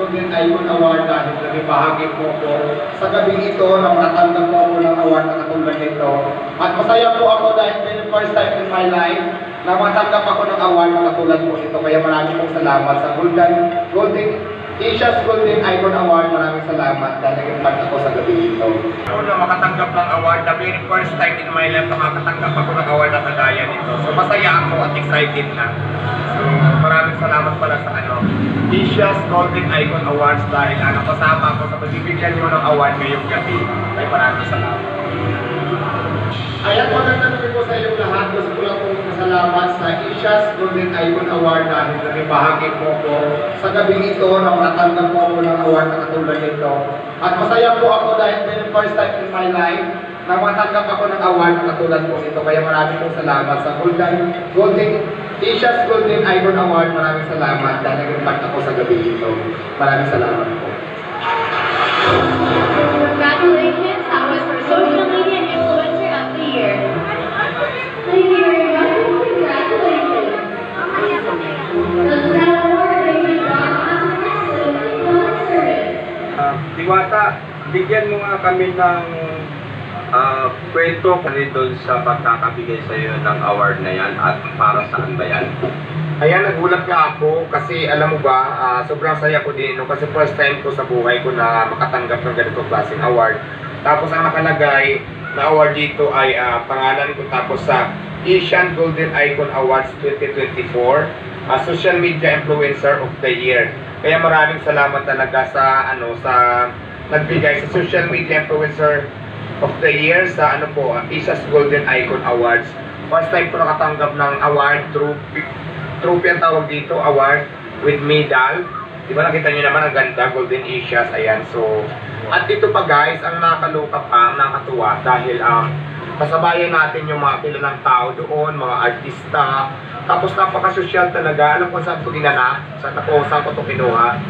Golden Icon Award dahil nabibahagi po ko sa gabing ito na makatanggap po ako ng award na katulad nito. At masaya po ako dahil ito yung first time in my life na matanggap ako ng award na katulad po ito. Kaya maraming pong salamat sa Asia's Golden Icon Award. Maraming salamat dahil naging part ako sa gabi ito. Ako na makatanggap ng award, the very first time in my life na makatanggap ako ng award na kagaya nito. So masaya ako at excited na. So maraming salamat pala sa Asia's Golden Icon Awards dahil kasama ako sa pagbibigyan nyo ng award ngayong gabi. Ay maraming salamat. Ayan, magandang gabi po sa inyong lahat. Gusto ko lang pong masalamat sa Asia's Golden Icon Award dahil nabibahagi po ko sa gabing ito na makatanggap po ako ng award na katulad nito. At masaya po ako dahil ito yung first time in my life na matanggap ako ng award na katulad po ito. Kaya maraming pong salamat sa Asia's Golden Icon Award. Maraming salamat dahil naging part ako sa gabi ito. Maraming salamat po. Congratulations, that was for Social Media Influencer of the Year. Thank you very much. Congratulations. The award may be brought on service. Diwata, bigyan mo nga kami ng kwento dito sa pagkakabigay sa iyo ng award na yan at para saan ba yan? Ayan, nagulat nga ako kasi alam mo ba, sobrang saya ko din kasi first time ko sa buhay ko na makatanggap ng ganitong klaseng award. Tapos ang nakalagay na award dito ay pangalan ko tapos sa Asian Golden Icon Awards 2024, Social Media Influencer of the Year. Kaya maraming salamat talaga sa nagbigay sa Social Media Influencer of the Year sa Asia's Golden Icon Awards. First time ko nakatanggap ng award trophy ang tawag dito, award with medal. Di ba nakita nyo naman ang ganda, Golden Asia's, ayan. So, at dito pa guys, ang nakaloka pa, nakatuwa dahil kasabayan natin yung mga kilalang tao doon, mga artista. Tapos napaka-social talaga. Alam ko saan ito ginana, saan ko ito kinuha.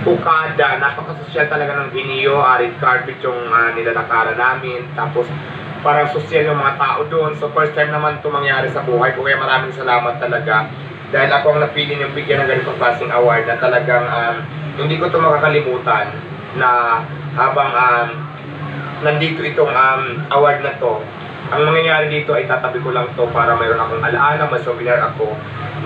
Okada, napaka-social talaga ng venue, red carpet yung nilalakaran namin. Tapos parang social yung mga tao doon. So first time naman ito mangyari sa buhay ko, kaya maraming salamat talaga. Dahil ako ang napili ng bigyan ng ganitong klaseng award na talagang hindi ko ito makakalimutan na habang nandito itong award na to, ang mangyayari dito ay tatabi ko lang to para mayroon akong alaala, may souvenir ako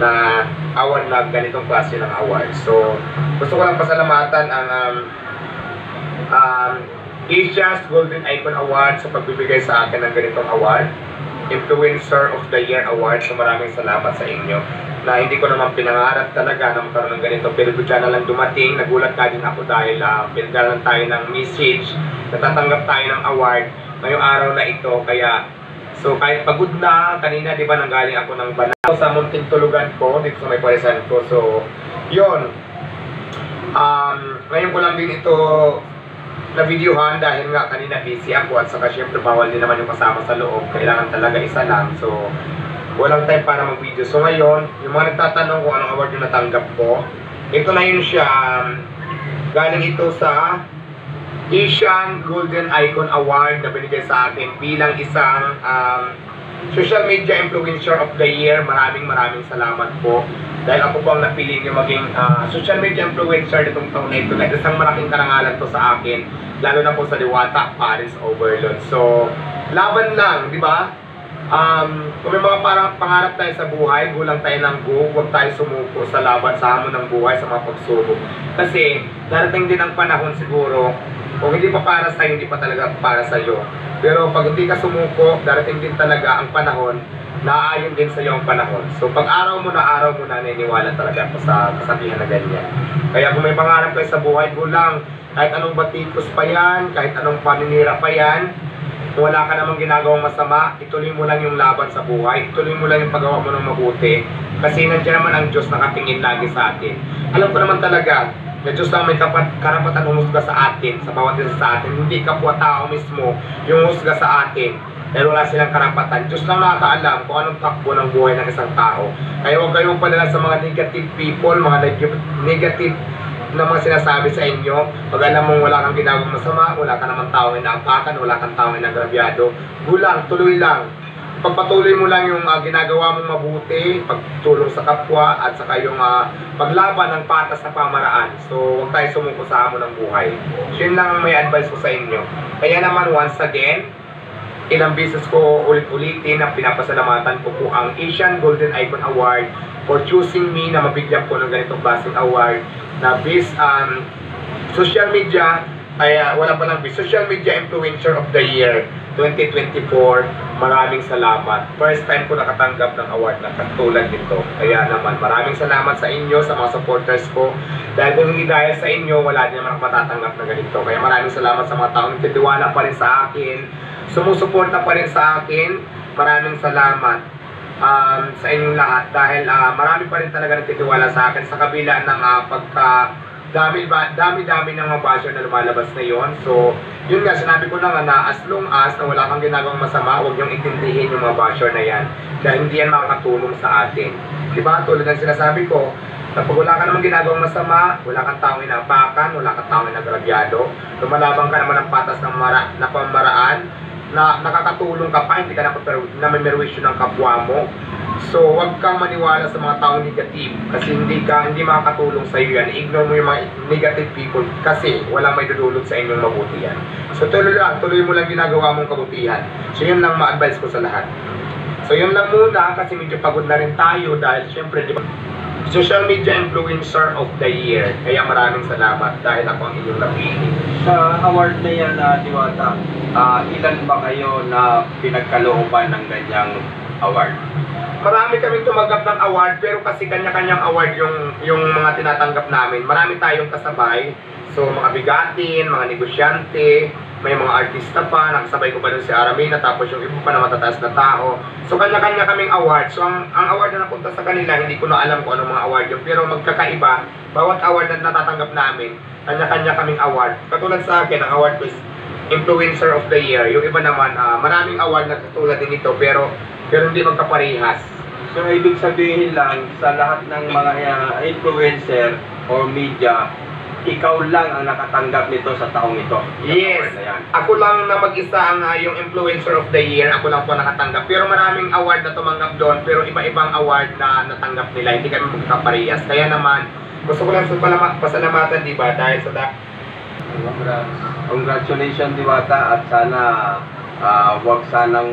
na award na ganitong klase ng award. So gusto ko lang pasalamatan ang Asia's Golden Icon Award sa pagbibigay sa akin ng ganitong award, Influencer of the Year Award. So maraming salamat sa inyo na hindi ko naman pinangarap talaga na magkaroon ng ganito, pero dyan na lang dumating. Nagulat ka din ako dahil pinagalan tayo ng message, natatanggap tayo ng award ngayong araw na ito. Kaya so kahit pagod na kanina, di ba, nanggaling ako ng Banao sa munting tulugan ko dito sa may parisan ko. So yun, ngayon ko lang din ito na videohan dahil nga kanina busy ako at saka syempre bawal din naman yung kasama sa loob, kailangan talaga isa lang. So walang time para mag-video. So ngayon, yung mga nagtatanong kung anong award yung natanggap ko, ito na yun siya. Galing ito sa Asian Golden Icon Award na binigay sa akin bilang isang Social Media Influencer of the Year. Maraming salamat po. Dahil ako po ang napili niyo maging Social Media Influencer nitong taon na ito. Isang malaking karangalan to sa akin, lalo na po sa Diwata Paris Overload. So, laban lang, di ba? Kung may mga pangarap tayo sa buhay, gulang tayo ng go, huwag tayo sumuko sa laban, sa hamon ng buhay, sa mga pagsubok. Kasi darating din ang panahon siguro, kung hindi pa para sa'yo, hindi pa talaga para sa'yo. Pero pag hindi ka sumuko, darating din talaga ang panahon, naaayon din sa'yo ang panahon. So pag araw mo na, naniniwala talaga ako sa kasabihan na ganyan. Kaya kung may pangarap kayo sa buhay, gulang, kahit anong batikos pa yan, kahit anong paninira pa yan, kung wala ka namang ginagawang masama, ituloy mo lang yung laban sa buhay, ituloy mo lang yung paggawa mo ng mabuti, kasi nandiyan naman ang Diyos nakatingin lagi sa atin. Alam ko naman talaga, na Diyos lang may karapatan humusga sa atin, sa bawat isa sa atin, hindi kapwa-tao mismo yung husga sa atin, pero wala silang karapatan. Diyos lang nakakaalam kung anong takbo ng buhay ng isang tao. Kaya huwag kayong padala sa mga negative people, mga negative na mga sinasabi sa inyo. Pag alam mong wala kang ginagawang masama, wala ka namang taong inaapakan, wala kang taong inagrabyado, gulang, tuloy lang. pagpatuloy mo lang yung ginagawa mong mabuti, pagtulong sa kapwa, at saka yung paglaban ng patas na pamaraan. So, huwag tayo sumuko sa hamon ng buhay. So, yun lang ang may advice ko sa inyo. Kaya naman, once again, ilang beses ko ulit-ulitin na pinapasalamatan ko po ang Asian Golden Icon Award for choosing me na mabigyan po ng ganitong klaseng award na based on social media, ay wala pa lang, Social Media Influencer of the Year 2024. Maraming salamat. First time ko nakatanggap ng award na katulad nito. Kaya naman, maraming salamat sa inyo, sa mga supporters ko. Dahil kung hindi dahil sa inyo, wala din naman ako matatanggap na ganito. Kaya maraming salamat sa mga taong nagtitiwala pa rin sa akin, sumusuporta pa rin sa akin. Maraming salamat sa inyong lahat. Dahil marami pa rin talaga nagtitiwala sa akin sa kabila ng dami-dami ng mga basher na lumalabas na yon. So, yun nga, sinabi ko na nga na as long as na wala kang ginagawang masama, huwag niyong intindihin yung mga basher na yan. Dahil hindi yan makakatulong sa atin. Diba? Tulad ng sinasabi ko, kapag wala ka naman ginagawang masama, wala kang taong inaapakan, wala kang taong inagrabyado, lumalaban ka naman ng patas ng pamaraan, na nakakatulong ka pa, hindi ka na may merwisyo ng kapwa mo. So, huwag kang maniwala sa mga taong negative kasi hindi makakatulong sa iyo yan. Ignore mo yung mga negative people kasi walang may dudulot sa inyong mabuti yan. So, tuloy mo lang ginagawa mong kabutihan. So, yun lang ma-advise ko sa lahat. So, yun lang muna kasi medyo pagod na rin tayo dahil syempre, di ba, Social Media Influencer of the Year. Kaya maraming salamat dahil ako ang inyong napili. Sa award na yan, Diwata, ilan ba kayo na pinagkalooban ng ganyang award? Marami kaming tumanggap ng award pero kasi kanya-kanyang award yung mga tinatanggap namin. Marami tayong kasabay. So, mga bigatin, mga negosyante, may mga artista pa, nakasabay ko pa dun si Aramina, tapos yung iba pa na matataas na tao. So, kanya-kanya kaming award. So, ang award na napunta sa kanila, hindi ko na alam kung anong mga award yun. Pero magkakaiba, bawat award na natatanggap namin, kanya-kanya kaming award. Katulad sa akin, ang award ko is Influencer of the Year. Yung iba naman, maraming award na katulad din ito, pero hindi magkaparehas. So, ibig sabihin lang, sa lahat ng mga influencer or media, ikaw lang ang nakatanggap nito sa taong ito. Yes. Ako lang na mag-isa ang yung Influencer of the Year. Ako lang po nakatanggap. Pero maraming award na tumanggap doon. Pero iba-ibang award na natanggap nila. Hindi kami magkaparehas. Kaya naman, gusto ko lang pasalamatan, di ba? Dahil sa Congratulations, Diwata. At sana, wag sanang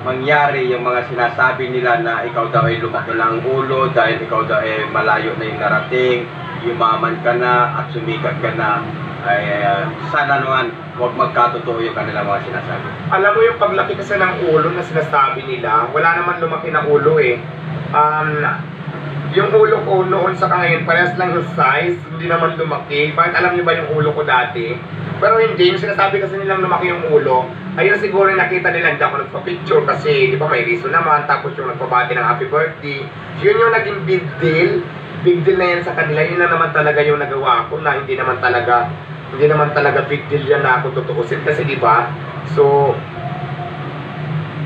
mangyari yung mga sinasabi nila na ikaw daw ay lumaki ng ulo dahil ikaw daw ay malayo na yung narating, yumaman ka na at sumikat ka na. Ay sana naman huwag magkatotoo yung kanilang mga sinasabi. Alam mo yung paglaki kasi ng ulo na sinasabi nila, wala naman lumaki ng ulo eh. Yung ulo ko noon sa ngayon, parehas lang yung size, hindi naman lumaki. Bakit alam niyo ba yung ulo ko dati? Pero hindi, yung sinasabi kasi nilang lumaki yung ulo, ayun siguro yung nakita nila, hindi ako nagpa-picture kasi di ba may reason naman, tapos yung nagpabati ng happy birthday. Yun yung naging big deal na yan sa kanila. Yun na naman talaga yung nagawa ko na hindi naman talaga big deal yan na ako tutuusin kasi di ba? So,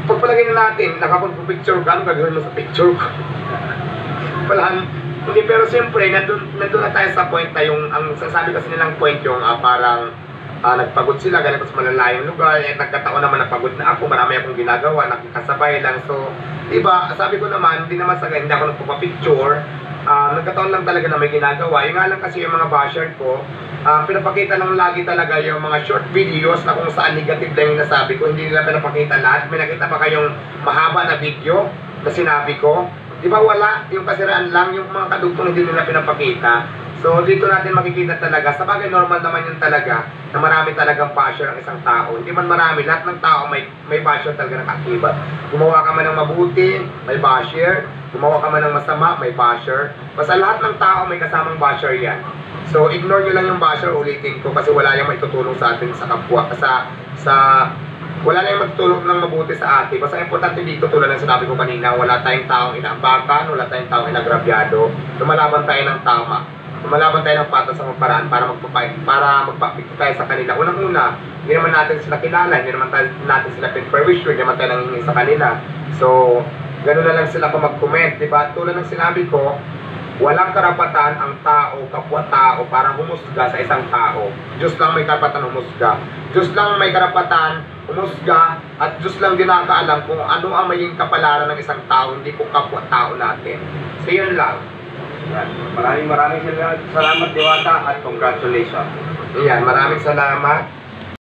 pagpalagay na natin, nakapag-picture ka, ano gagawin mo sa picture ko? Hindi, pero siyempre, nandun na tayo sa point na yung, ang sasabi kasi nilang point yung parang nagpagod sila, ganito sa malalayong lugar, nagkataon naman napagod na ako, marami akong ginagawa, nakikasabay lang, so, diba, sabi ko naman, hindi naman sa hindi ako nagpapapicture, nagkataon lang talaga na may ginagawa, yung nga lang kasi yung mga basher ko, pinapakita lang lagi talaga yung mga short videos na kung saan negative lang yung nasabi ko, hindi nila pinapakita lahat, may nakita pa kayong mahaba na video na sinabi ko. Di ba wala? Yung kasiraan lang, yung mga kadugtong hindi nila pinapakita. So, dito natin makikita talaga. Sa bagay, normal naman yun talaga na marami talagang basher ang isang tao. Hindi man marami. Lahat ng tao may basher talaga nakakibat. Gumawa ka man ng mabuti, may basher. Gumawa ka man ng masama, may basher. Basta lahat ng tao may kasamang basher yan. So, ignore nyo lang yung basher, ulitin ko, kasi wala yung maitutulong sa atin sa kapwa. Wala na yung magtulong ng mabuti sa atin. Basta importante dito, tulad ng sinabi ko kanina, wala tayong taong inaabakan, wala tayong taong inagrabyado. Lumalaban tayo ng tama. Lumalaban tayo ng patas sa paraan para magpapikto tayo sa kanila. Unang-una, hindi naman natin sila kilala, hindi naman natin sila pinperwish, hindi naman tayo nanghingi sa kanila. So, gano'n na lang sila kung mag-comment, diba? Tulad ng sinabi ko, Walang karapatan ang tao, kapwa-tao, para humusga sa isang tao. Diyos lang may karapatan humusga. Diyos lang may karapatan humusga at Diyos lang din nakakaalam kung ano ang maging kapalaran ng isang tao, hindi po kapwa-tao natin. So yun lang. Yan. Maraming salamat Diwata at congratulations. Ayan, maraming salamat.